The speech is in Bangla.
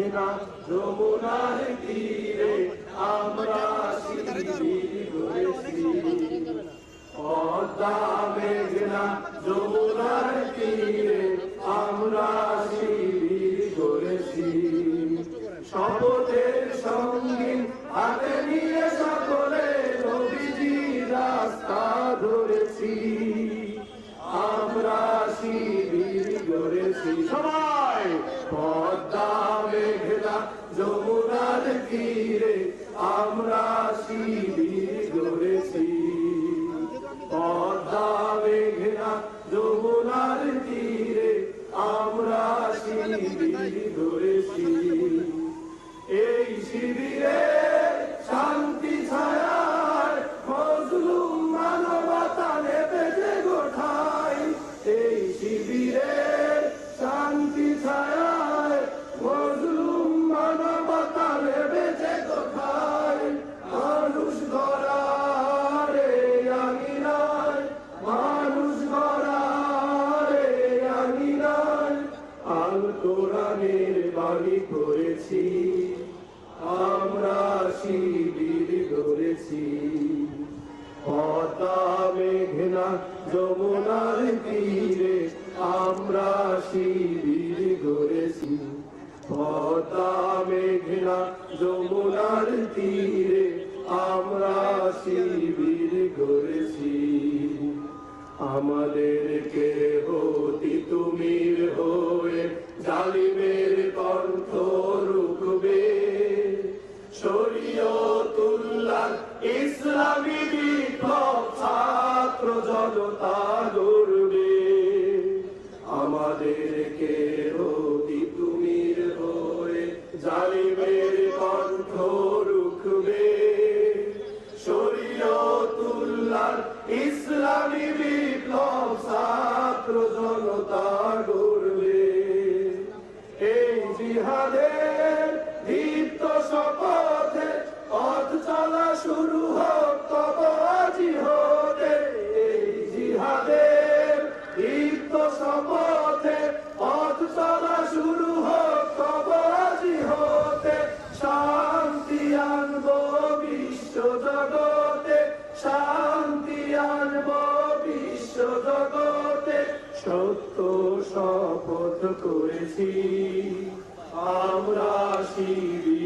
মেঘনা যমুনার তীরে আমরা শিবির গড়েছি। পদ্মা মেঘনা যমুনার তীরে আমরা শিবির গড়েছি। শপথের সঙ্গী হাতে নিয়ে সকলে নবীজি রাস্তা ধরেছি। আমরা শিবির গড়েছি সবাই। পদ্মা মেঘনা যমুনার তীরে আমরা শিবির গড়েছি। পদ্মা মেঘনা যমুনার তীরে আমরা শিবির গড়েছি। এই শিবিরে শান্তি ছায়ার মজলুম মানবতা নেবে যে গোঠায়। এই শিবিরে শান্তি ছায়ার মজলুম মানবতা নেবে যে গোঠায়। মানুষ গড়ার আঙিনায়, মানুষ গড়ার আঙিনায় আল কোরআনের বাণী করেছি। আমরা শিবির গড়েছি। পদ্মা মেঘনা যমুনার তীরে আমরা শিবির গড়েছি। পদ্মা মেঘনা যমুনার তীরে আমরা শিবির গড়েছি। আমাদেরকে হতি তুমির হয়ে জালিমের কণ্ঠ রুখবে। শরীয়তুল্লাহ ইসলামী বিপ্লব ছাত্র জনতা গড়বে। আমাদেরকে হতি তুমির হয়ে জালিমের কণ্ঠ রুখবে। শরীয়তুল্লাহ ইসলামী বিপ্লব ছাত্র জনতা গড়বে। এই জিহাদের দীপ্ত শপথে পথ চলা শুরু হোক তব আজি হতে। এই জিহাদের দীপ্ত শপথে পথ চলা শুরু হোক তব আজি হতে। শান্তি আনব বিশ্ব জগতে, শান্তি আনব বিশ্ব জগতে। সত্য শপথ করেছি আমরা শিবির